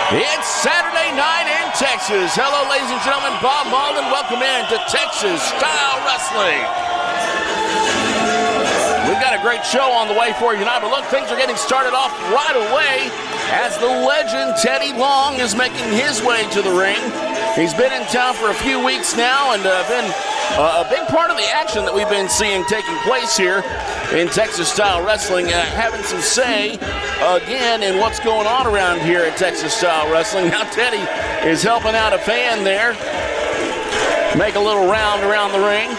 It's Saturday night in Texas. Hello, ladies and gentlemen. Bob Malden, welcome in to Texas Style Wrestling. We've got a great show on the way for you tonight, but look, things are getting started off right away as the legend Teddy Long is making his way to the ring. He's been in town for a few weeks now and been a big part of the action that we've been seeing taking place here in Texas Style Wrestling, having some say again in what's going on around here at Texas Style Wrestling. Now Teddy is helping out a fan there, make a little round around the ring.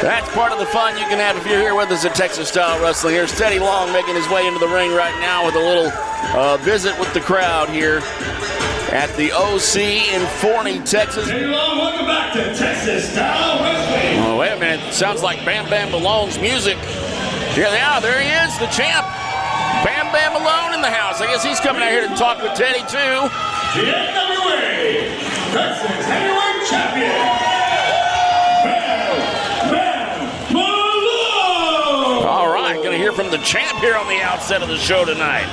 That's part of the fun you can have if you're here with us at Texas Style Wrestling. Here's Teddy Long making his way into the ring right now with a little visit with the crowd here at the OC in Forney, Texas. Teddy Long, welcome back to Texas Style Wrestling. Oh, wait a minute. Sounds like Bam Bam Malone's music. Here they are. There he is, the champ. Bam Bam Malone in the house. I guess he's coming out here to talk with Teddy, too. The NWA Texas Heavyweight Champion, Bam Bam Malone. All right, going to hear from the champ here on the outset of the show tonight.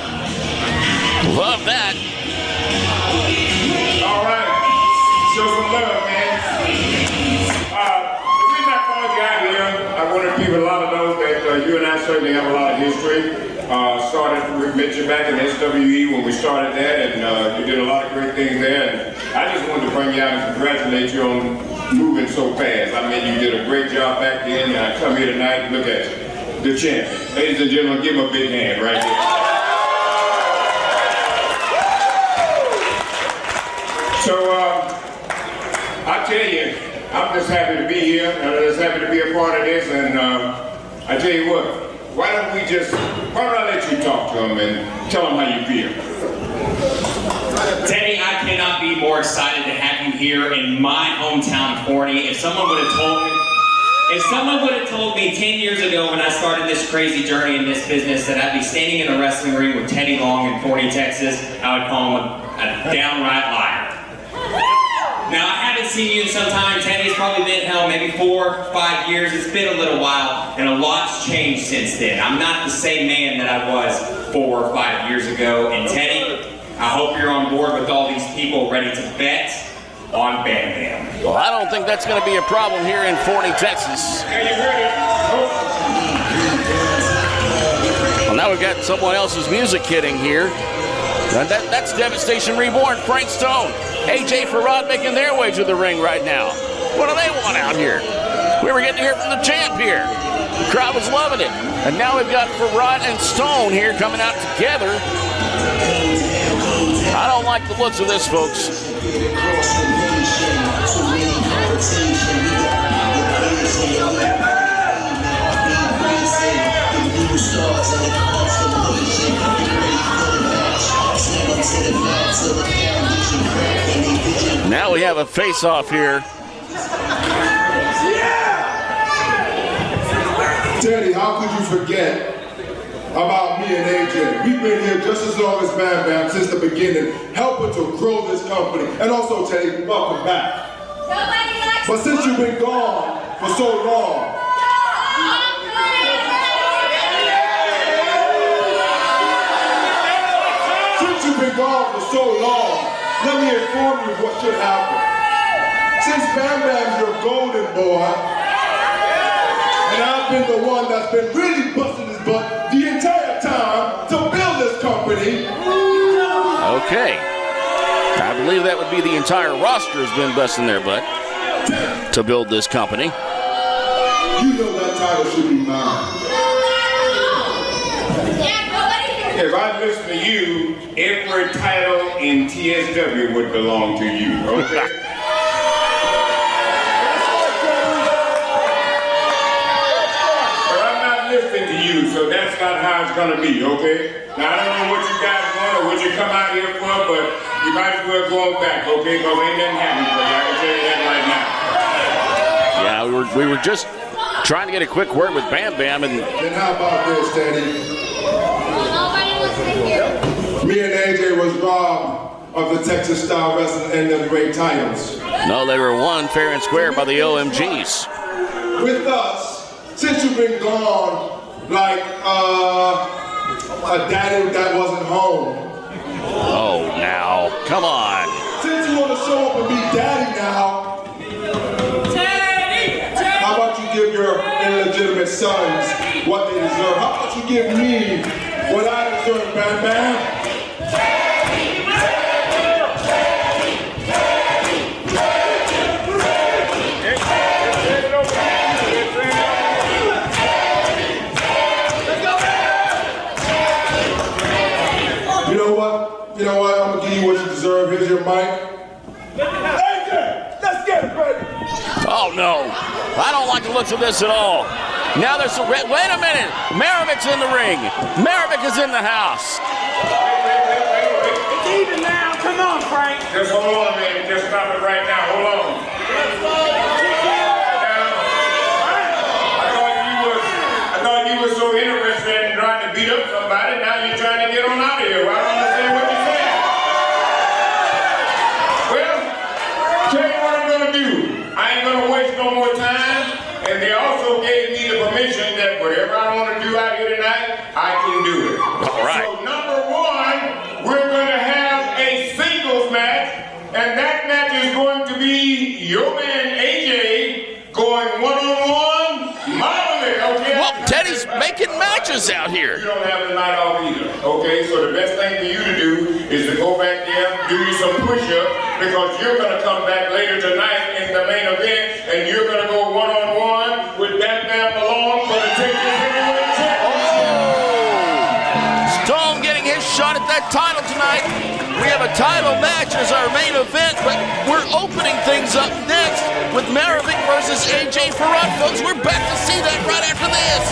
Love that. All right, show some love, man. The reason I called you out here, I wanted people a lot of know that you and I certainly have a lot of history. We met you back in SWE when we started that, and you did a lot of great things there. And I just wanted to bring you out and congratulate you on moving so fast. I mean, you did a great job back then, and I come here tonight and look at you, the champion. Ladies and gentlemen, give him a big hand right here. So, I tell you, I'm just happy to be here, and I'm just happy to be a part of this, and I tell you what, why don't I let you talk to him and tell him how you feel? Teddy, I cannot be more excited to have you here in my hometown of Forney. If someone would have told me 10 years ago when I started this crazy journey in this business that I'd be standing in a wrestling ring with Teddy Long in Forney, Texas, I would call him a downright liar. Now, I haven't seen you in some time. Teddy's probably been, maybe 4 or 5 years. It's been a little while, and a lot's changed since then. I'm not the same man that I was 4 or 5 years ago. And Teddy, I hope you're on board with all these people ready to bet on Bam Bam. Well, I don't think that's going to be a problem here in Forney, Texas. Well, now we've got someone else's music hitting here. That's Devastation Reborn, Frank Stone. AJ Farad making their way to the ring right now. What do they want out here? We were getting to hear from the champ here. The crowd was loving it. And now we've got Farad and Stone here coming out together. I don't like the looks of this, folks. Now we have a face-off here. Teddy, how could you forget about me and AJ? We've been here just as long as Bam Bam since the beginning, helping to grow this company. And also, Teddy, welcome back. But since you've been gone for so long, let me inform you of what should happen. Since Bam Bam's your golden boy, and I've been the one that's been really busting his butt the entire time to build this company. Okay. I believe that would be the entire roster has been busting their butt to build this company. You know that title should be mine. If I listen to you, every title in TSW would belong to you, okay? But I'm not listening to you, so that's not how it's gonna be, okay? Now, I don't know what you guys want or what you come out here for, but you might as well go back, okay? Because ain't nothing happening for you, I can tell you that right now. Yeah, we were just trying to get a quick word with Bam Bam, and then how about this, Teddy? Me and AJ was robbed of the Texas Style Wrestling NWA titles. No, they were won fair and square by the OMGs. With us, since you've been gone like a daddy that wasn't home. Oh, now, come on. Since you want to show up and be daddy now, how about you give your illegitimate sons what they deserve? How about you give me what I deserve, Bam Bam? You know what? I'm gonna give you what you deserve. Here's your mic. AJ, let's get it, baby. Oh, no. I don't like the looks of this at all. Now there's a... Wait a minute. Maravic's in the ring. Maravich is in the house. It's even now. Come on, Frank. Just hold on, man. Just stop it right now. Hold on. I thought you were so interested in trying to beat up somebody. Now you're trying to get on out of here. Well, I don't understand what you're saying. Well, tell you what I'm going to do. I ain't going to waste no more time. And they also gave me the permission that whatever I want to do out here tonight, I can do it. All right. So number one, we're going to have a singles match. And that match is going to be your man AJ going one-on-one. Modeling, okay? Well, Teddy's making matches out here. You don't have the night off either, okay? So the best thing for you to do is to go back there, do you some push-ups, because you're going to come back later tonight in the main event, and you're going to go one-on-one with Bam Bam Malone for the Texas Heavyweight Championship. Oh! Stone getting his shot at that title tonight. We have a title match as our main event, but we're opening things up next with Maravich versus AJ Farad. Folks, we're back to see that right after this.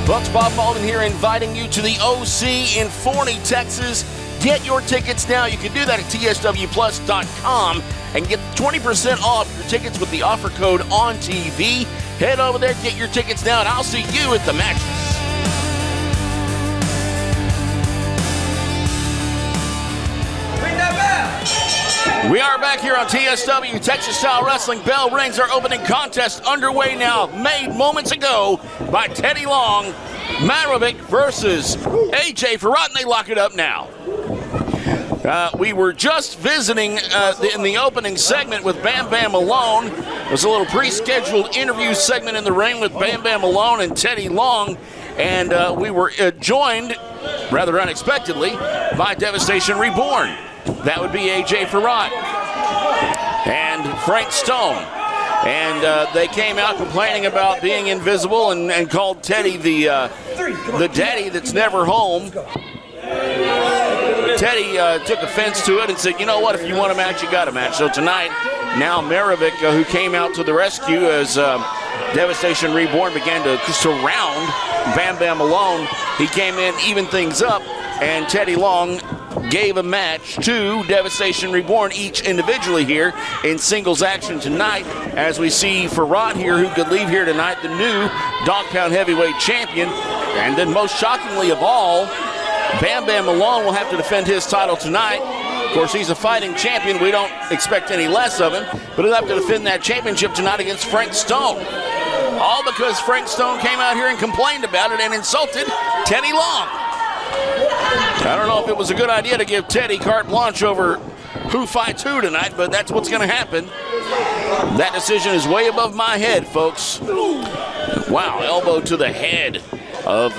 Folks, Bob Malden here inviting you to the OC in Forney, Texas. Get your tickets now. You can do that at tswplus.com and get 20% off your tickets with the offer code on TV. Head over there, get your tickets now, and I'll see you at the matches. We are back here on TSW Texas Style Wrestling. Bell rings. Our opening contest underway now, made moments ago by Teddy Long. Maravich versus AJ Farad, and they lock it up now. We were just visiting in the opening segment with Bam Bam Malone. It was a little pre-scheduled interview segment in the ring with Bam Bam Malone and Teddy Long. And we were joined, rather unexpectedly, by Devastation Reborn. That would be AJ Farad and Frank Stone. And they came out complaining about being invisible and called Teddy the daddy that's never home. Teddy took offense to it and said, you know what, if you want a match, you got a match. So tonight, now Maravich, who came out to the rescue as Devastation Reborn began to surround Bam Bam Malone, he came in, evened things up, and Teddy Long gave a match to Devastation Reborn, each individually here in singles action tonight, as we see Farad here, who could leave here tonight, the new Dog Pound Heavyweight Champion. And then most shockingly of all, Bam Bam Malone will have to defend his title tonight. Of course, he's a fighting champion. We don't expect any less of him, but he'll have to defend that championship tonight against Frank Stone. All because Frank Stone came out here and complained about it and insulted Teddy Long. I don't know if it was a good idea to give Teddy carte blanche over who fights who tonight, but that's what's going to happen. That decision is way above my head, folks. Wow, elbow to the head of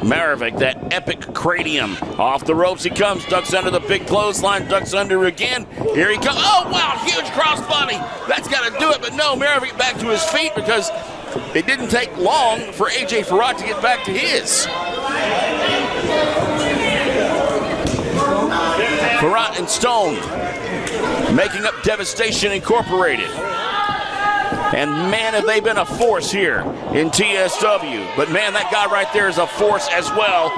Maravich, that epic cranium. Off the ropes he comes, ducks under the big clothesline, ducks under again. Here he comes. Oh, wow, huge crossbody. That's got to do it, but no, Maravich back to his feet because it didn't take long for AJ Farad to get back to his. Farad and Stone making up Devastation Incorporated. And man, have they been a force here in TSW. But man, that guy right there is a force as well.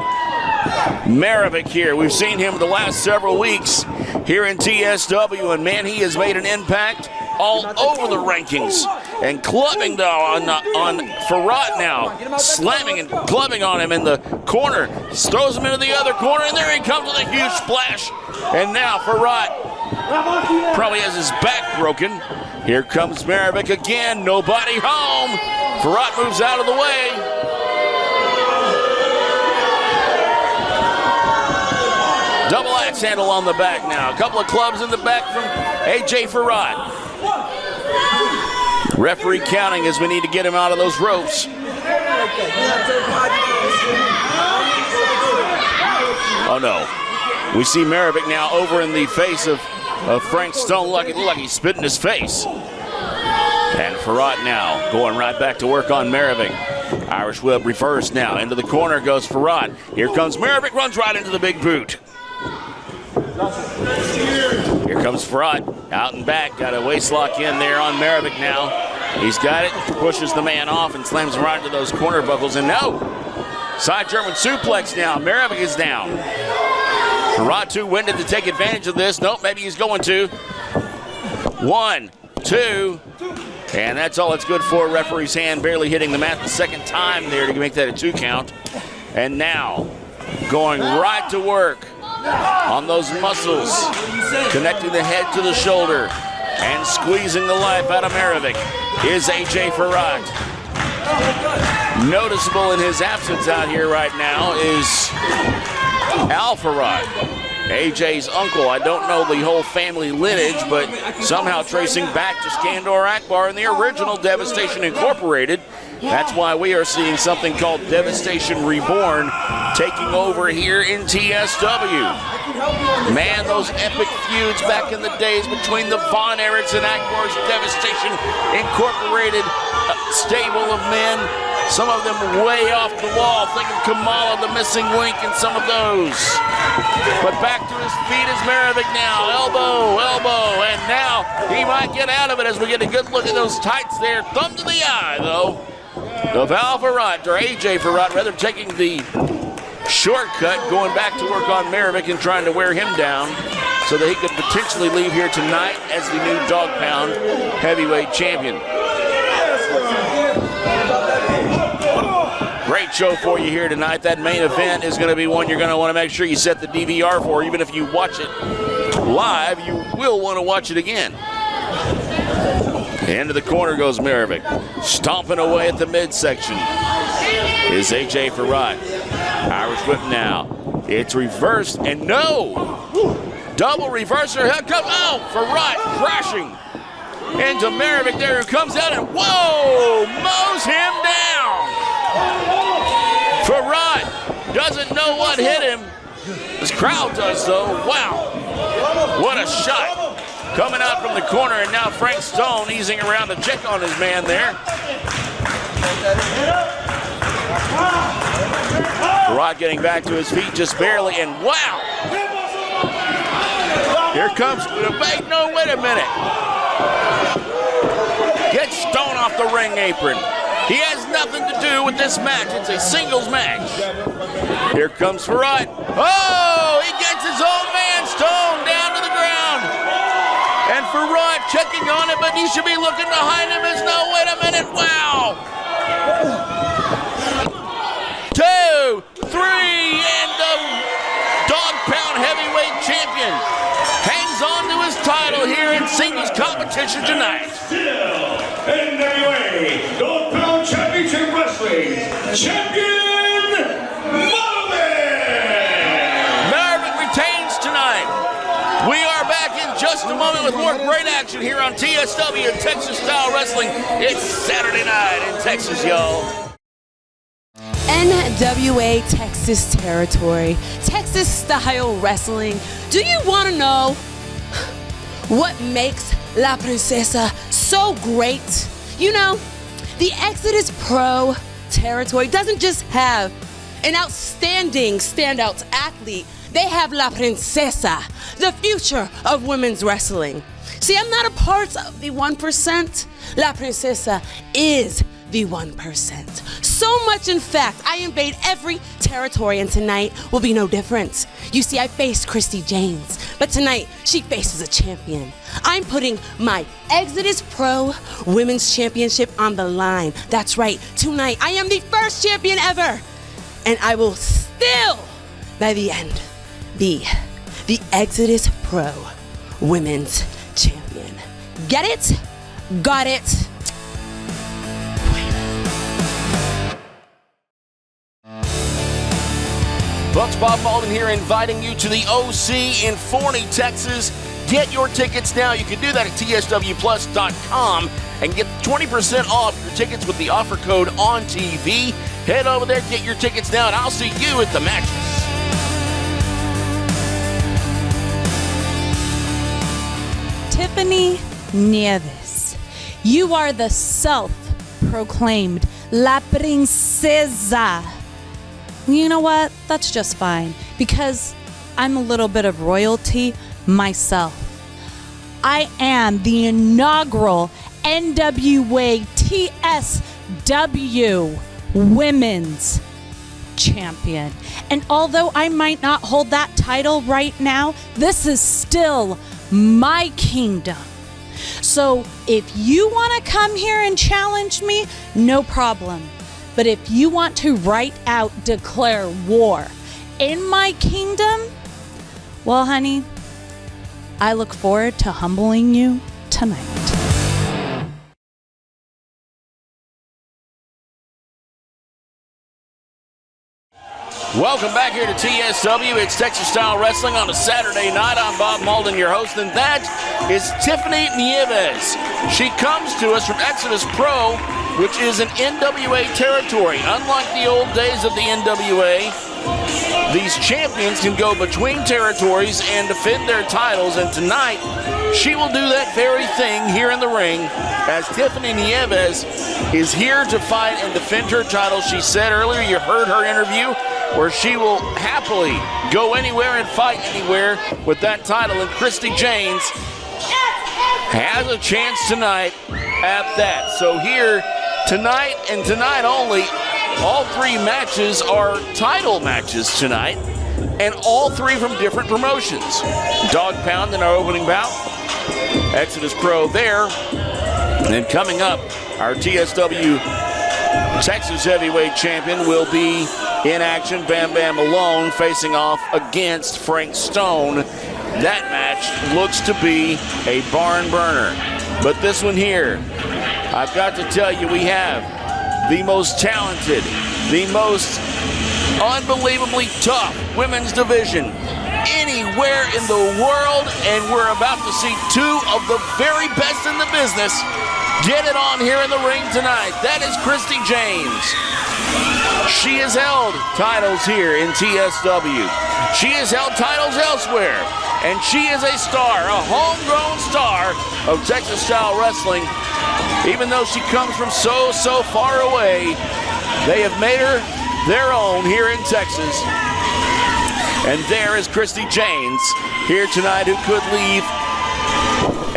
Maravich here. We've seen him the last several weeks here in TSW, and man, he has made an impact all over the rankings. And clubbing on Farad now, slamming and clubbing on him in the corner. Throws him into the other corner, and there he comes with a huge splash. And now Farad probably has his back broken. Here comes Maravich again, nobody home. Farad moves out of the way. Double axe handle on the back now. A couple of clubs in the back from AJ Farad. Referee counting as we need to get him out of those ropes. Oh no. We see Maravik now over in the face of Frank Stone. It looked like he spit in his face. And Farad now going right back to work on Maravik. Irish whip reverse now. Into the corner goes Farad. Here comes Maravik, runs right into the big boot. Here comes Farad, out and back. Got a waist lock in there on Maravik now. He's got it, pushes the man off and slams him right into those corner buckles. And no, side German suplex now. Maravik is down. Farad too winded to take advantage of this. Nope, maybe he's going to. 1, 2, and that's all it's good for. Referee's hand barely hitting the mat the second time there to make that a 2 count. And now going right to work on those muscles, connecting the head to the shoulder and squeezing the life out of Maravik is AJ Farad. Noticeable in his absence out here right now is Al Farad, AJ's uncle. I don't know the whole family lineage, but somehow tracing back to Skandor Akbar and the original Devastation Incorporated. That's why we are seeing something called Devastation Reborn taking over here in TSW. Man, those epic feuds back in the days between the Von Erichs and Akbar's Devastation Incorporated stable of men. Some of them way off the wall. Think of Kamala, the missing link in some of those. But back to his feet is Maravik now. Elbow, and now he might get out of it as we get a good look at those tights there. Thumb to the eye, though, of Al Farad, or AJ Farad, rather, taking the shortcut, going back to work on Maravik and trying to wear him down so that he could potentially leave here tonight as the new dog pound heavyweight champion. Great show for you here tonight. That main event is going to be one you're going to want to make sure you set the DVR for. Even if you watch it live, you will want to watch it again. Into the corner goes Maravik. Stomping away at the midsection is AJ Farad. Irish whip now. It's reversed, and no! Double reverser. Here comes, Farad crashing into Maravik there, who comes out and, whoa, mows him down. Farad doesn't know what hit him. This crowd does, though. Wow. What a shot. Coming out from the corner, and now Frank Stone easing around to check on his man there. Farad getting back to his feet just barely, and wow. Here comes, no, wait a minute. Get Stone off the ring apron. He has nothing to do with this match. It's a singles match. Here comes Farad. Oh, he gets his own man, Stone, down to the ground. And Farad checking on it, but he should be looking behind him. As no, wait a minute, wow. 2, 3, and the dog pound heavyweight champion hangs on to his title here in singles competition tonight. Still, NWA Dog Pound Championship Wrestling Champion Maravik retains tonight. We are back in just a moment with more great action here on TSW Texas Style Wrestling. It's Saturday night in Texas, y'all. NWA Texas territory, Texas style wrestling. Do you want to know what makes La Princesa so great? You know, the Exodus Pro territory doesn't just have an outstanding standout athlete. They have La Princesa, the future of women's wrestling. See, I'm not a part of the 1%. La Princesa is the 1%. So much, in fact, I invade every territory, and tonight will be no different. You see, I faced Christy James, but tonight she faces a champion. I'm putting my Exodus Pro Women's Championship on the line. That's right, tonight I am the first champion ever, and I will still, by the end, be the Exodus Pro Women's Champion. Get it? Got it? Folks, Bob Malden here inviting you to the OC in Forney, Texas. Get your tickets now. You can do that at tswplus.com and get 20% off your tickets with the offer code on TV. Head over there, get your tickets now, and I'll see you at the matches. Tiffany Nieves, you are the self-proclaimed La Princesa. You know what? That's just fine, because I'm a little bit of royalty myself. I am the inaugural NWA TSW Women's Champion. And although I might not hold that title right now, this is still my kingdom. So if you want to come here and challenge me, no problem. But if you want to right out declare war in my kingdom, well, honey, I look forward to humbling you tonight. Welcome back here to TSW. It's Texas Style Wrestling on a Saturday night. I'm Bob Malden, your host, and that is Tiffany Nieves. She comes to us from Exodus Pro, which is an NWA territory. Unlike the old days of the NWA, these champions can go between territories and defend their titles, and tonight she will do that very thing here in the ring, as Tiffany Nieves is here to fight and defend her title. She said earlier, you heard her interview, where she will happily go anywhere and fight anywhere with that title, and Christy James has a chance tonight at that. So here tonight and tonight only, all three matches are title matches tonight, and all three from different promotions. Dog Pound in our opening bout, Exodus Pro there, and coming up, our TSW Texas Heavyweight Champion will be in action. Bam Bam Malone facing off against Frank Stone. That match looks to be a barn burner. But this one here, I've got to tell you, we have the most talented, the most unbelievably tough women's division anywhere in the world, and we're about to see two of the very best in the business get it on here in the ring tonight. That is Christy James. She has held titles here in TSW. She has held titles elsewhere, and she is a star, a homegrown star of Texas Style Wrestling. Even though she comes from so far away, they have made her their own here in Texas. And there is Christy James here tonight, who could leave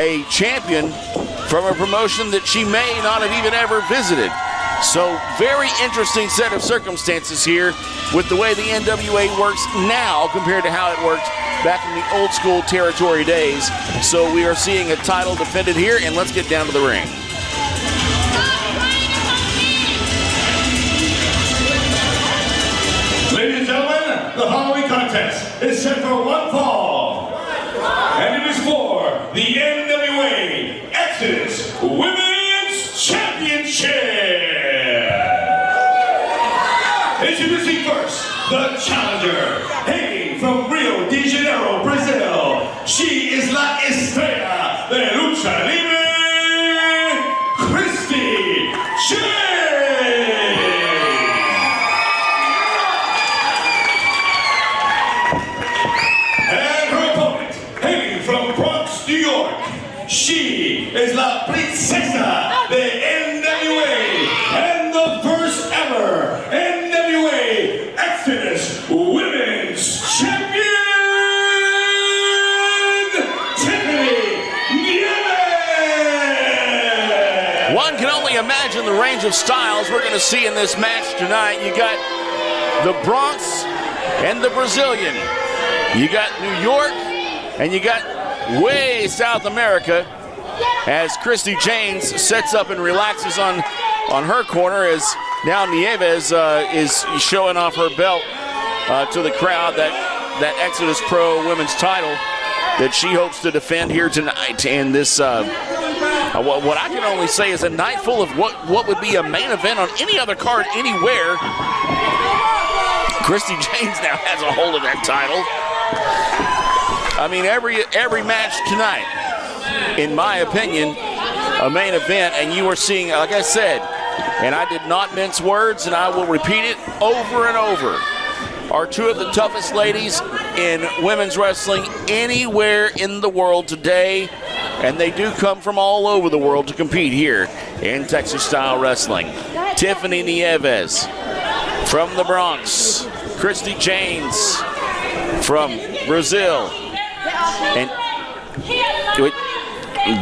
a champion from a promotion that she may not have even ever visited. So very interesting set of circumstances here with the way the NWA works now compared to how it worked back in the old school territory days. So we are seeing a title defended here, and let's get down to the ring. Ladies and gentlemen, the following contest is set for one fall, and it is for the NWA Exodus Women's Championship. Introducing first, the challenger, hailing from Rio de Janeiro, Brazil. She is la estrella de lucha libre, Christy James. And her opponent, hailing from Bronx, New York. She is la princesa de NWA and the first ever NWA Exodus Women's Champion, Tiffany Nieves. One can only imagine the range of styles we're going to see in this match tonight. You got the Bronx and the Brazilian. You got New York, and you got way South America, as Christy James sets up and relaxes on her corner, as now Nieves is showing off her belt to the crowd, that Exodus Pro women's title that she hopes to defend here tonight. And this, what I can only say is a night full of what would be a main event on any other card anywhere Christy James now has a hold of that title. I mean, every match tonight, in my opinion, a main event, and you are seeing, like I said, and I did not mince words, and I will repeat it over and over, are two of the toughest ladies in women's wrestling anywhere in the world today, and they do come from all over the world to compete here in Texas Style Wrestling. Tiffany Nieves from the Bronx, Christy James from Brazil, and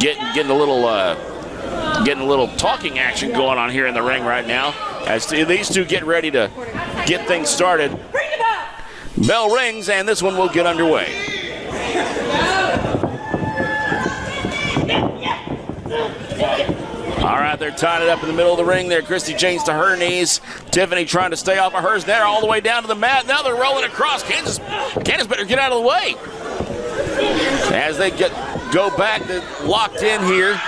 getting a little talking action going on here in the ring right now as these two get ready to get things started. Bell rings, and this one will get underway. All right, they're tying it up in the middle of the ring there. Christy James to her knees. Tiffany trying to stay off of hers there all the way down to the mat. Now they're rolling across. Candace better get out of the way. As they go back, they're locked in here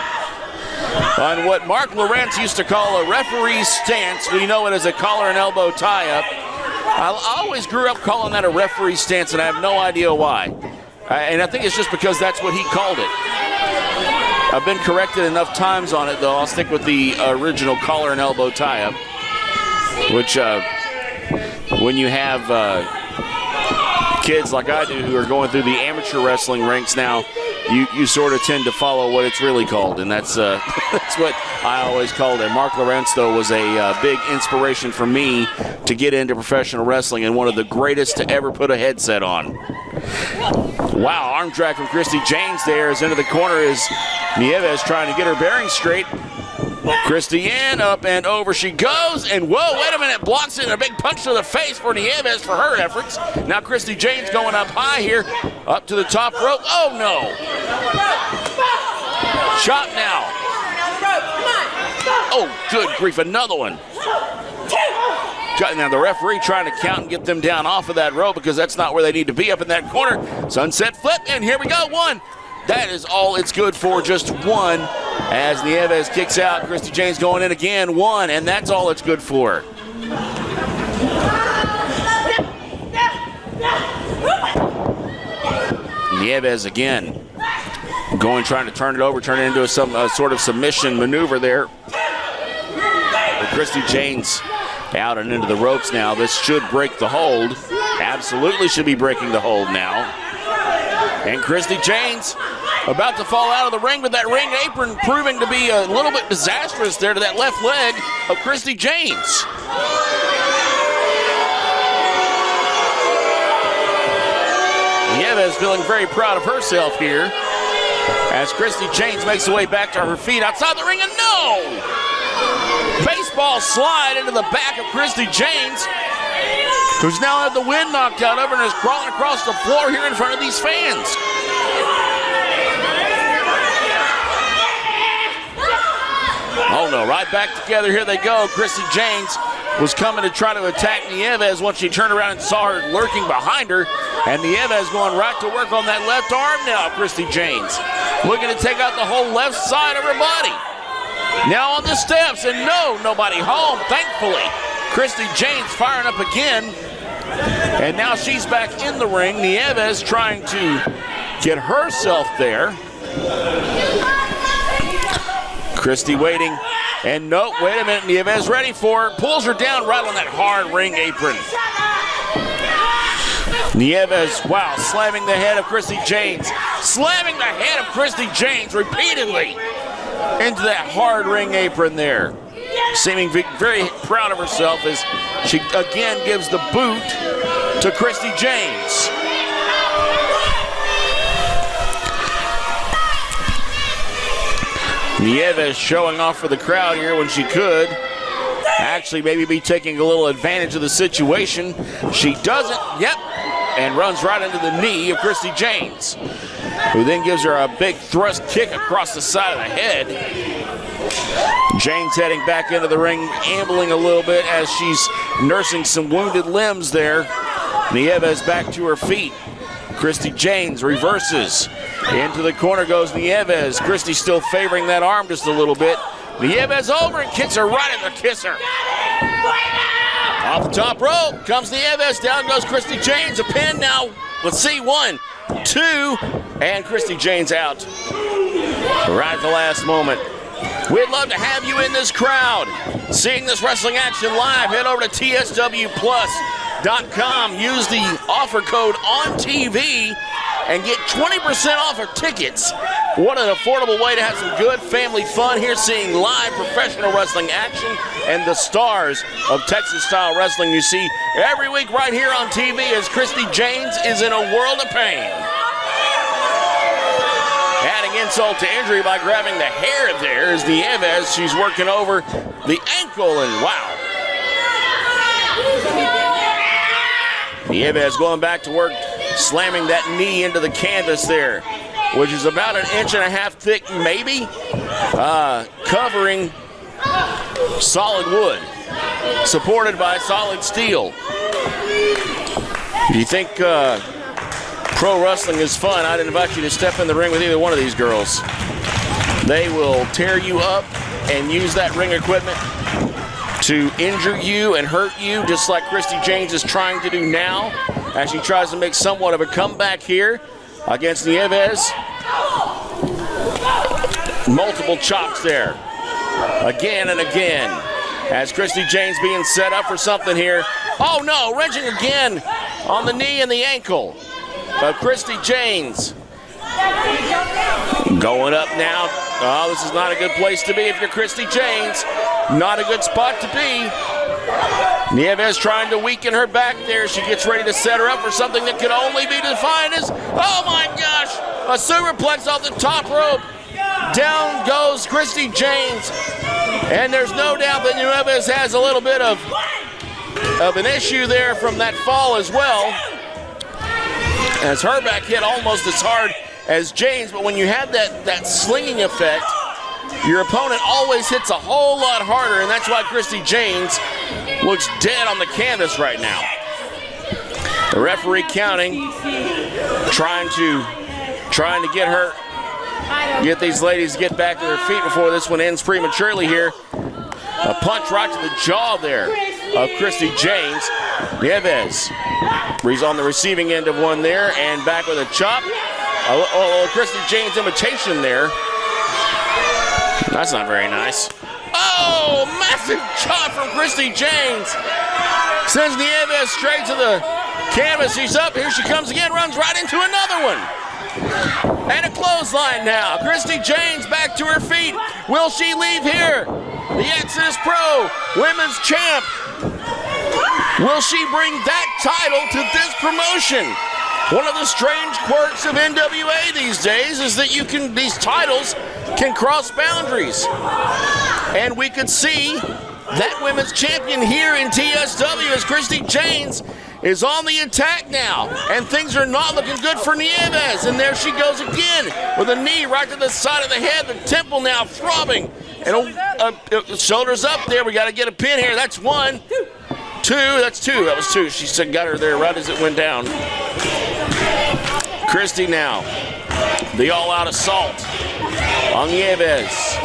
on what Mark Lawrence used to call a referee's stance. We know it as a collar and elbow tie-up. I always grew up calling that a referee's stance, and I have no idea why. And I think it's just because that's what he called it. I've been corrected enough times on it, though. I'll stick with the original collar and elbow tie-up, which when you have kids like I do who are going through the amateur wrestling ranks now, you sort of tend to follow what it's really called, and that's what I always called it. Mark Lawrence, though, was a big inspiration for me to get into professional wrestling and one of the greatest to ever put a headset on. Wow, arm drag from Christy James there as into the corner is Nieves trying to get her bearings straight. Christy in, up and over she goes, and whoa, wait a minute, blocks it, and a big punch to the face for Nieves for her efforts. Now Christy James going up high here, up to the top rope. Oh no! Chop now. Oh, good grief, another one. Now the referee trying to count and get them down off of that rope because that's not where they need to be up in that corner. Sunset flip, and here we go, one. That is all it's good for, just one. As Nieves kicks out, Christy James going in again, one, and that's all it's good for. Nieves again, trying to turn it over, turn it into some sort of submission maneuver there. But Christy James out and into the ropes now. This should break the hold. Absolutely should be breaking the hold now. And Christy James about to fall out of the ring with that ring apron proving to be a little bit disastrous there to that left leg of Christy James. Nieves feeling very proud of herself here as Christy James makes her way back to her feet outside the ring, and no! Baseball slide into the back of Christy James, who's now had the wind knocked out of her and is crawling across the floor here in front of these fans. Oh no, right back together, here they go. Christy James was coming to try to attack Nieves once she turned around and saw her lurking behind her, and Nieves going right to work on that left arm now. Christy James looking to take out the whole left side of her body. Now on the steps, and nobody home, thankfully. Christy James firing up again, and now she's back in the ring. Nieves trying to get herself there. Christy waiting, and no, wait a minute, Nieves ready for it, pulls her down right on that hard ring apron. Nieves, wow, slamming the head of Christy James, repeatedly into that hard ring apron there. Seeming very proud of herself as she again gives the boot to Christy James. Nieves showing off for the crowd here when she could. Actually, maybe be taking a little advantage of the situation. She doesn't, and runs right into the knee of Christy James, who then gives her a big thrust kick across the side of the head. James heading back into the ring, ambling a little bit as she's nursing some wounded limbs there. Nieves back to her feet. Christy James reverses. Into the corner goes Nieves. Christy still favoring that arm just a little bit. Nieves over and kicks her right in the kisser. Off the top rope comes Nieves. Down goes Christy Janes. A pin now. Let's see. 1, 2, and Christy Janes out. Right at the last moment. We'd love to have you in this crowd. Seeing this wrestling action live, head over to TSWplus.com. Use the offer code ONTV and get 20% off of tickets. What an affordable way to have some good family fun here, seeing live professional wrestling action and the stars of Texas-style wrestling you see every week right here on TV as Christy Janes is in a world of pain. Adding insult to injury by grabbing the hair there is Nieves. She's working over the ankle, and wow. Nieves going back to work, slamming that knee into the canvas there, which is about 1.5 inches thick, maybe, covering solid wood, supported by solid steel. If you think pro wrestling is fun, I'd invite you to step in the ring with either one of these girls. They will tear you up and use that ring equipment to injure you and hurt you, just like Christy Janes is trying to do now as she tries to make somewhat of a comeback here against Nieves. Multiple chops there, again and again, as Christy Janes being set up for something here. Oh no, wrenching again on the knee and the ankle of Christy Janes. Going up now. Oh, this is not a good place to be if you're Christy Janes. Not a good spot to be. Nieves trying to weaken her back there. She gets ready to set her up for something that could only be defined as, oh my gosh, a superplex off the top rope. Down goes Christy Janes. And there's no doubt that Nieves has a little bit of an issue there from that fall as well, as her back hit almost as hard as Janes. But when you have that slinging effect, your opponent always hits a whole lot harder, and that's why Christy Janes looks dead on the canvas right now. The referee counting, trying to get these ladies to get back to their feet before this one ends prematurely here. A punch right to the jaw there of Christy Janes. Nieves, he's on the receiving end of one there, and back with a chop. Christy Janes imitation there. That's not very nice. Oh, massive chop from Christy Janes. Sends Nieves straight to the canvas. She's up. Here she comes again. Runs right into another one. And a clothesline now. Christy Janes back to her feet. Will she leave here? The Exodus Pro Women's Champ. Will she bring that title to this promotion? One of the strange quirks of NWA these days is that these titles can cross boundaries. And we could see that women's champion here in TSW as Christy Janes is on the attack now. And things are not looking good for Nieves. And there she goes again with a knee right to the side of the head. The temple now throbbing. And shoulders up there. We got to get a pin here. That's 1, 2. That's 2. That was 2. She said got her there right as it went down. Christy now. The all-out assault on Nieves.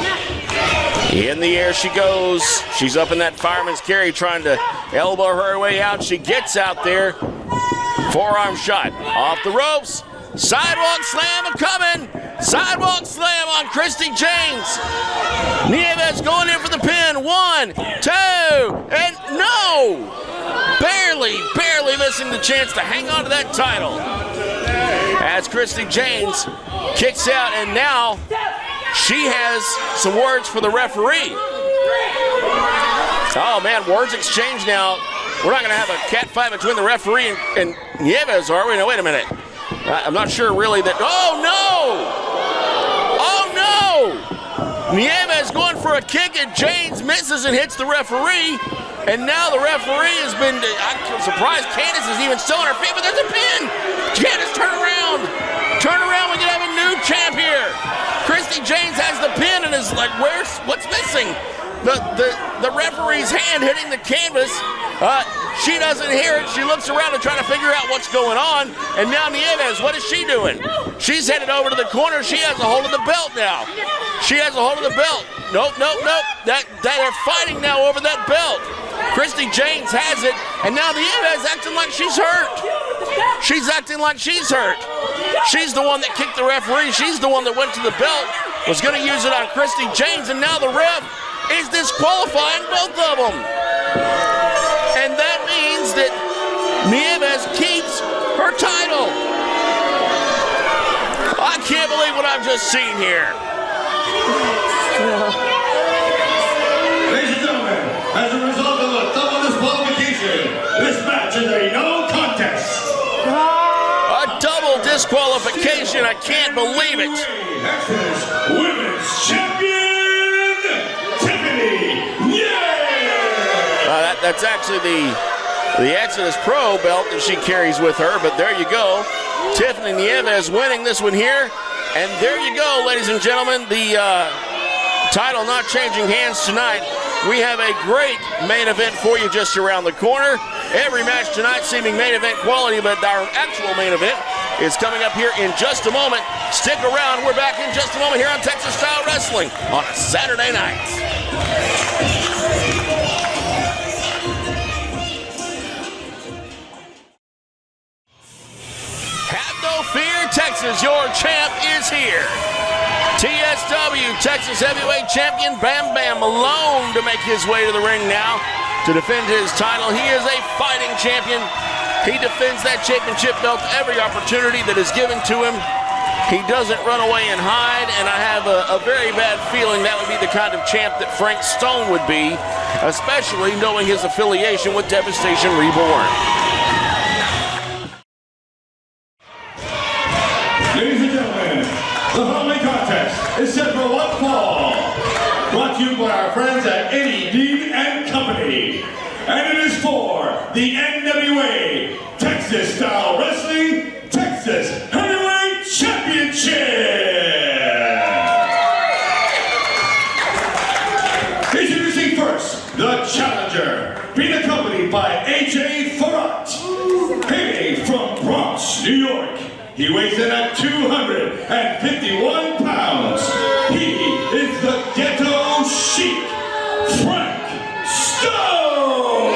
In the air she goes. She's up in that fireman's carry trying to elbow her way out. She gets out there. Forearm shot. Off the ropes. Sidewalk slam coming. Sidewalk slam on Christy Janes. Nieves going in for the pin. 1, 2, and no! Barely missing the chance to hang on to that title. As Christy Janes kicks out, and now she has some words for the referee. Oh man, words exchanged now. We're not going to have a cat fight between the referee and Nieves, are we? No, wait a minute. I'm not sure really that. Oh no! Oh no! Nieves going for a kick, and Janes misses and hits the referee. And now the referee has been. I'm surprised Candace is even still on her feet, but there's a pin. Candace, turn around. Turn around. We can have a new champ here. Christy Janes has the pin and is like, what's missing? The referee's hand hitting the canvas. She doesn't hear it. She looks around to try to figure out what's going on. And now Nieves, what is she doing? She's headed over to the corner. She has a hold of the belt now. She has a hold of the belt. Nope. They're fighting now over that belt. Christy James has it, and now the Eva's acting like she's hurt. She's acting like she's hurt. She's the one that kicked the referee. She's the one that went to the belt, was going to use it on Christy James, and now the ref is disqualifying both of them. And that means that Nieves keeps her title. I can't believe what I've just seen here. Ladies and gentlemen, as a result of a double disqualification, this match is a no contest. A double disqualification. I can't believe it. Next is Women's Champion, Tiffany. Yeah! That's actually the Exodus Pro belt that she carries with her, but there you go. Tiffany Nieves winning this one here. And there you go, ladies and gentlemen. The title not changing hands tonight. We have a great main event for you just around the corner. Every match tonight seeming main event quality, but our actual main event is coming up here in just a moment. Stick around. We're back in just a moment here on Texas Style Wrestling on a Saturday night. Fear Texas, your champ is here. TSW Texas Heavyweight Champion Bam Bam Malone to make his way to the ring now to defend his title. He is a fighting champion. He defends that championship belt every opportunity that is given to him. He doesn't run away and hide, and I have a very bad feeling that would be the kind of champ that Frank Stone would be, especially knowing his affiliation with Devastation Reborn. Ladies and gentlemen, the following contest is set for one fall. Brought to you by our friends at Eddie Dean and Company. And it is for the NWA Texas Style Wrestling Texas Heavyweight Championship. Introducing first, the challenger, being accompanied by AJ Farrat, hailing from Bronx, New York. He weighs in at 251 pounds. He is the Ghetto Sheik, Frank Stone!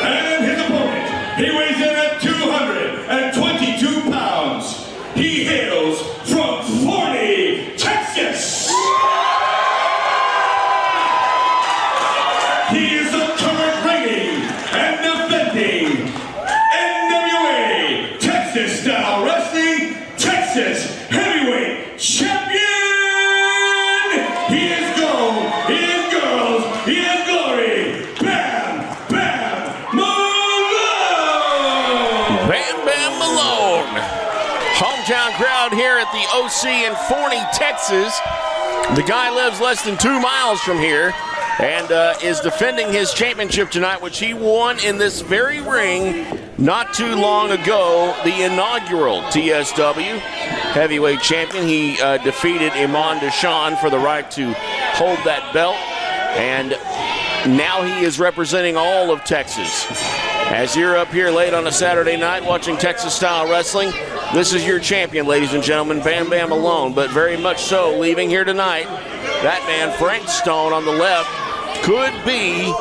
And his opponent, he weighs in at 222 pounds. He hails from Forney, Texas! He is the current reigning and defending NWA Texas Style Wrestling Texas Heavyweight Champion! He is gold, he is girls, he is glory, Bam Bam Malone! Bam Bam Malone. Hometown crowd here at the OC in Forney, Texas. The guy lives less than 2 miles from here and is defending his championship tonight, which he won in this very ring not too long ago, the inaugural TSW Heavyweight Champion. He defeated Iman Deshawn for the right to hold that belt, and now he is representing all of Texas. As you're up here late on a Saturday night watching Texas Style Wrestling, this is your champion, ladies and gentlemen, Bam Bam Malone, but very much so leaving here tonight. That man, Frank Stone, on the left, could be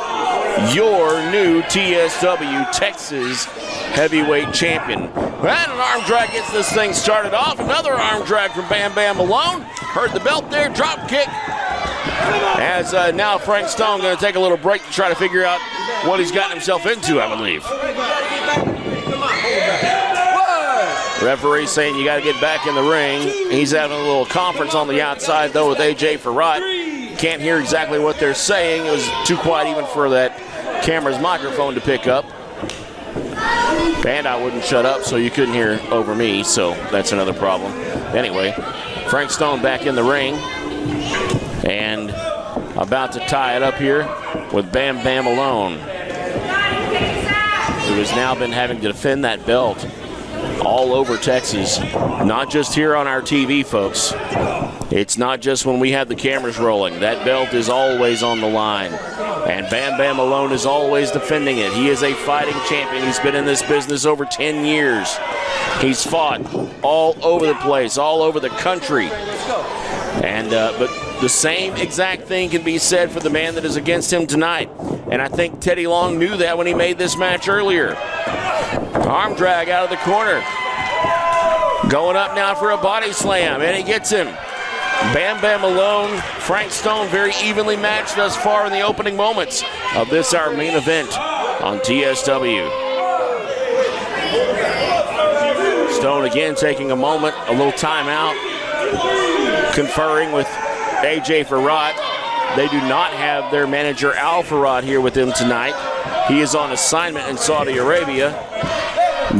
your new TSW Texas Heavyweight Champion. And an arm drag gets this thing started off. Another arm drag from Bam Bam Malone. Heard the belt there, drop kick. As now Frank Stone going to take a little break to try to figure out what he's gotten himself into, I believe. Referee saying you got to get back in the ring. He's having a little conference on the outside, though, with AJ Farrat. Can't hear exactly what they're saying. It was too quiet even for that camera's microphone to pick up. And I wouldn't shut up, so you couldn't hear over me, so that's another problem. Anyway, Frank Stone back in the ring and about to tie it up here with Bam Bam Malone, who has now been having to defend that belt all over Texas, not just here on our TV, folks. It's not just when we have the cameras rolling. That belt is always on the line, and Bam Bam Malone is always defending it. He is a fighting champion. He's been in this business over 10 years. He's fought all over the place, all over the country. And but the same exact thing can be said for the man that is against him tonight. And I think Teddy Long knew that when he made this match earlier. Arm drag out of the corner. Going up now for a body slam, and he gets him. Bam Bam Malone, Frank Stone, very evenly matched thus far in the opening moments of this, our main event on TSW. Stone again taking a moment, a little timeout, conferring with AJ Farad. They do not have their manager Al Farad here with them tonight. He is on assignment in Saudi Arabia.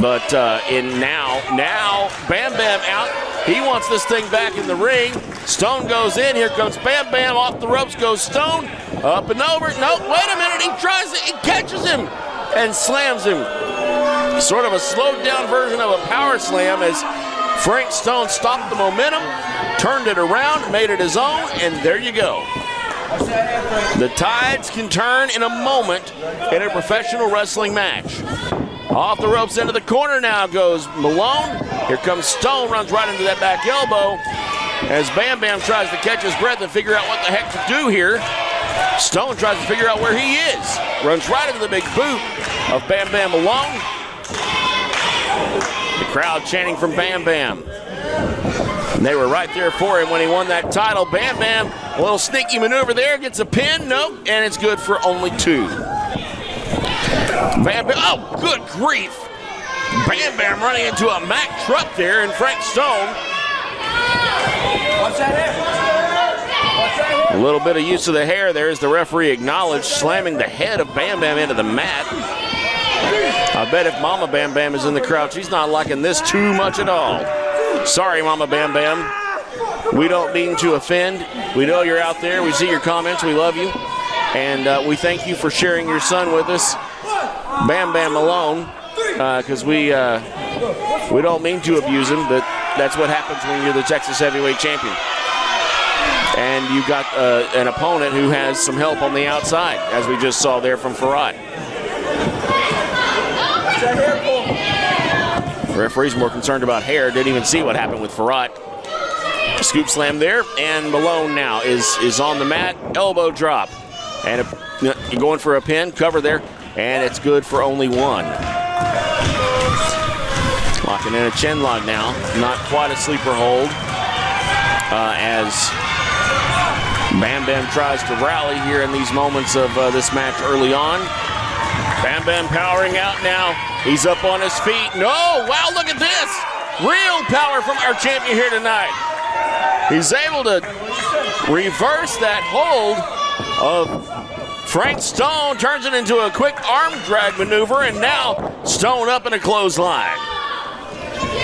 But now Bam Bam out. He wants this thing back in the ring. Stone goes in. Here comes Bam Bam. Off the ropes goes Stone. Up and over. No, wait a minute. He tries it. He catches him and slams him. Sort of a slowed down version of a power slam as Frank Stone stopped the momentum, turned it around, made it his own, and there you go. The tides can turn in a moment in a professional wrestling match. Off the ropes into the corner now goes Malone. Here comes Stone, runs right into that back elbow as Bam Bam tries to catch his breath and figure out what the heck to do here. Stone tries to figure out where he is. Runs right into the big boot of Bam Bam Malone. The crowd chanting from Bam Bam. And they were right there for him when he won that title. Bam Bam, a little sneaky maneuver there, gets a pin, nope, and it's good for only 2. Bam Bam, oh, good grief. Bam Bam running into a Mack truck there, and Frank Stone. What's that hair? A little bit of use of the hair there as the referee acknowledged, slamming the head of Bam Bam into the mat. I bet if Mama Bam Bam is in the crowd, she's not liking this too much at all. Sorry, Mama Bam Bam. We don't mean to offend. We know you're out there. We see your comments. We love you. And we thank you for sharing your son with us, Bam Bam Malone, because we don't mean to abuse him, but that's what happens when you're the Texas Heavyweight Champion. And you got an opponent who has some help on the outside, as we just saw there from Farad. The referee's more concerned about hair. Didn't even see what happened with Farad. Scoop slam there, and Malone now is on the mat. Elbow drop. And going for a pin, cover there, and it's good for only 1. Locking in a chin lock now. Not quite a sleeper hold. As Bam Bam tries to rally here in these moments of this match early on. Bam Bam powering out now. He's up on his feet. No, wow, look at this. Real power from our champion here tonight. He's able to reverse that hold of Frank Stone, turns it into a quick arm drag maneuver, and now Stone up in a clothesline.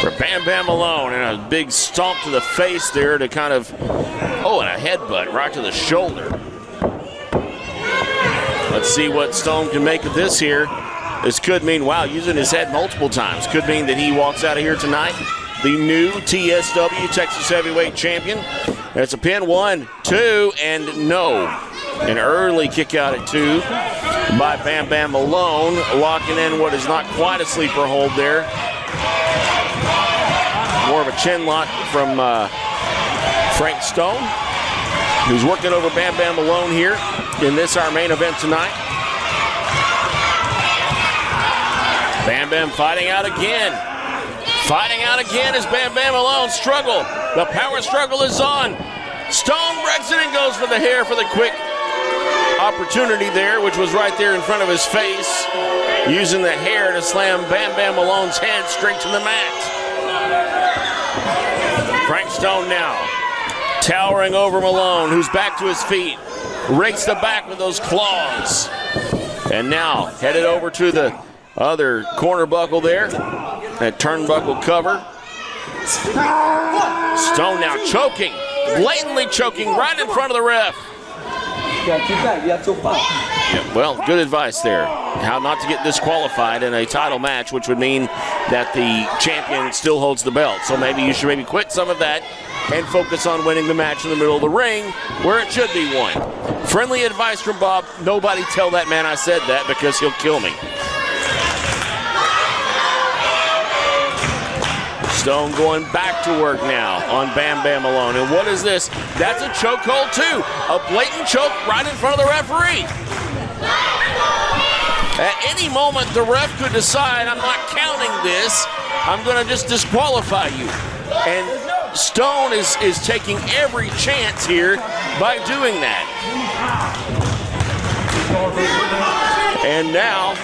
For Bam Bam Malone, and a big stomp to the face there to kind of, oh, and a headbutt right to the shoulder. Let's see what Stone can make of this here. This could mean, wow, using his head multiple times. Could mean that he walks out of here tonight the new TSW Texas Heavyweight Champion. That's a pin, 1, 2, and no. An early kick out at 2 by Bam Bam Malone, locking in what is not quite a sleeper hold there. More of a chin lock from Frank Stone, who's working over Bam Bam Malone here in this, our main event tonight. Bam Bam fighting out again. Fighting out again as Bam Bam Malone struggle. The power struggle is on. Stone breaks it and goes for the hair for the quick opportunity there, which was right there in front of his face, using the hair to slam Bam Bam Malone's head straight to the mat. Frank Stone now towering over Malone, who's back to his feet, rakes the back with those claws, and now headed over to the other corner buckle there, that turnbuckle cover. Stone now choking, blatantly choking right in front of the ref. Yeah, well, good advice there. How not to get disqualified in a title match, which would mean that the champion still holds the belt. So maybe you should quit some of that and focus on winning the match in the middle of the ring where it should be won. Friendly advice from Bob, nobody tell that man I said that because he'll kill me. Stone going back to work now on Bam Bam Malone. And what is this? That's a chokehold too. A blatant choke right in front of the referee. At any moment, the ref could decide, I'm not counting this. I'm going to just disqualify you. And Stone is taking every chance here by doing that. And now,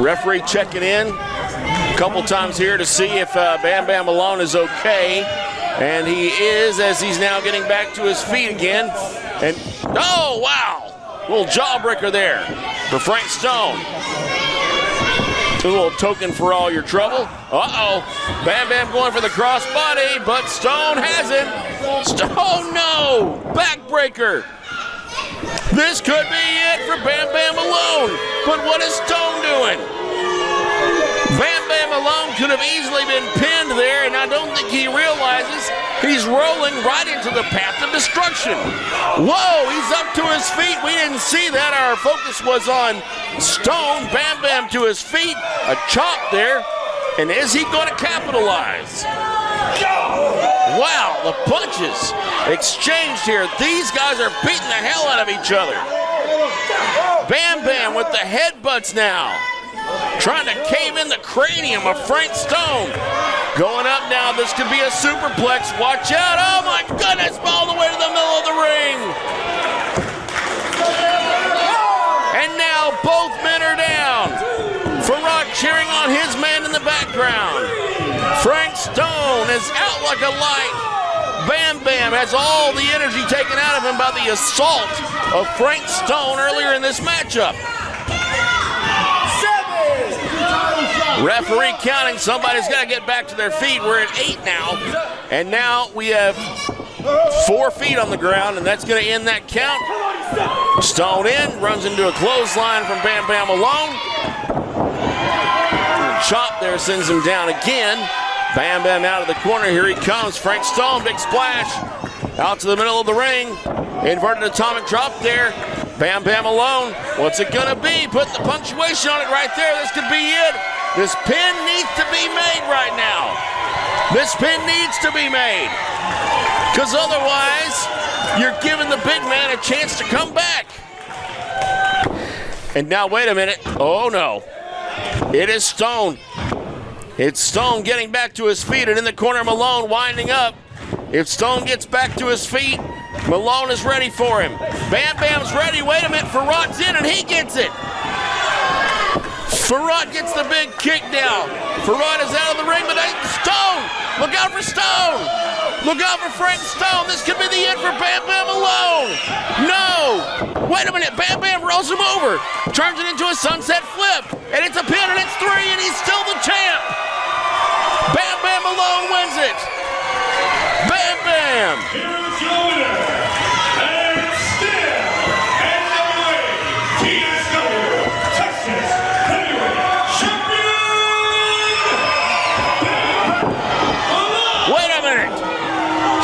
referee checking in a couple times here to see if Bam Bam Malone is okay. And he is, as he's now getting back to his feet again. And, oh, wow. Little jawbreaker there for Frank Stone. A little token for all your trouble. Uh-oh. Bam Bam going for the crossbody, but Stone has him. Stone, no. Backbreaker. This could be it for Bam Bam Malone. But what is Stone doing? Bam Bam Malone could have easily been pinned there, and I don't think he realizes he's rolling right into the path of destruction. Whoa, he's up to his feet. We didn't see that. Our focus was on Stone. Bam Bam to his feet. A chop there. And is he going to capitalize? Wow, the punches exchanged here. These guys are beating the hell out of each other. Bam Bam with the headbutts now. Trying to cave in the cranium of Frank Stone. Going up now, this could be a superplex. Watch out, oh my goodness, all the way to the middle of the ring. And now both men are down. Farad cheering on his man in the background. Frank Stone is out like a light. Bam Bam has all the energy taken out of him by the assault of Frank Stone earlier in this matchup. Referee counting. Somebody's got to get back to their feet. We're at 8 now. And now we have 4 feet on the ground, and that's going to end that count. Stone in, runs into a clothesline from Bam Bam Malone. Chop there sends him down again. Bam Bam out of the corner. Here he comes. Frank Stone, big splash. Out to the middle of the ring. Inverted atomic drop there. Bam Bam Malone. What's it going to be? Put the punctuation on it right there. This could be it. This pin needs to be made right now. This pin needs to be made. Because otherwise, you're giving the big man a chance to come back. And now, wait a minute. Oh, no. It is Stone. It's Stone getting back to his feet, and in the corner, Malone winding up. If Stone gets back to his feet, Malone is ready for him. Bam Bam's ready. Wait a minute. Farrad's in, and he gets it. Farad gets the big kick down. Farad is out of the ring, but Stone! Look out for Stone! Look out for Frank Stone. This could be the end for Bam Bam Malone. No! Wait a minute. Bam Bam rolls him over. Turns it into a sunset flip. And it's a pin, and it's 3, and he's still the champ. Bam Bam Malone wins it. Bam Bam! Here's your winner, and still NWA TSW Texas Heavyweight Champion, Wait a minute.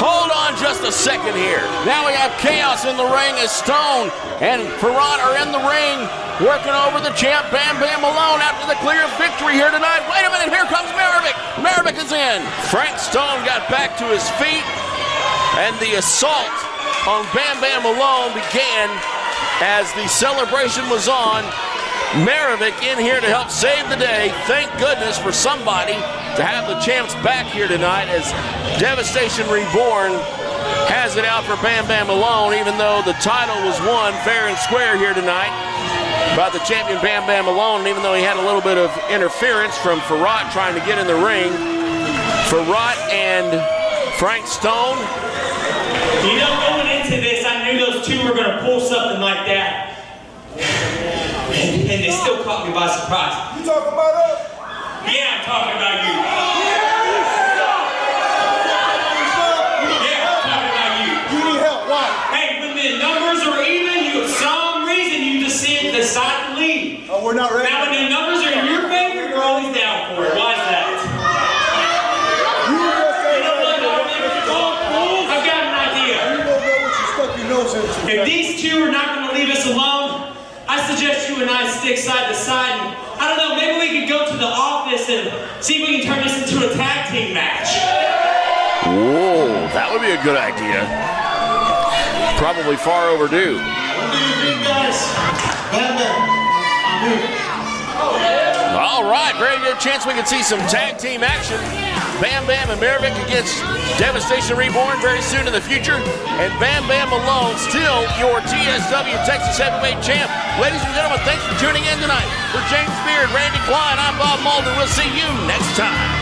Hold on just a second here. Now we have chaos in the ring as Stone and Farad are in the ring working over the champ Bam Bam Malone after the clear victory here tonight. Wait a minute, here comes Maravik. Maravik is in. Frank Stone got back to his feet, and the assault on Bam Bam Malone began as the celebration was on. Maravik in here to help save the day. Thank goodness for somebody to have the champs back here tonight as Devastation Reborn has it out for Bam Bam Malone, even though the title was won fair and square here tonight by the champion Bam Bam Malone, even though he had a little bit of interference from Farad trying to get in the ring. Farad and Frank Stone. You know, going into this, I knew those two were going to pull something like that. And they still caught me by surprise. You talking about us? Yeah, I'm talking about you. Yeah, I'm talking about you. You need help, why? Hey, when the numbers are even, you for some reason you just decide to leave. Oh, we're not ready. Now when the numbers are in your favor, you're always down for it. stick side to side. And I don't know, maybe we could go to the office and see if we can turn this into a tag team match. Whoa, that would be a good idea. Probably far overdue. What do you think, guys? Bam Bam, I'm here. All right, very good chance we could see some tag team action. Bam Bam and Maravik against Devastation Reborn very soon in the future. And Bam Bam alone, still your TSW Texas Heavyweight Champ. Ladies and gentlemen, thanks for tuning in tonight. For James Beard, Randy Klein, I'm Bob Malden. We'll see you next time.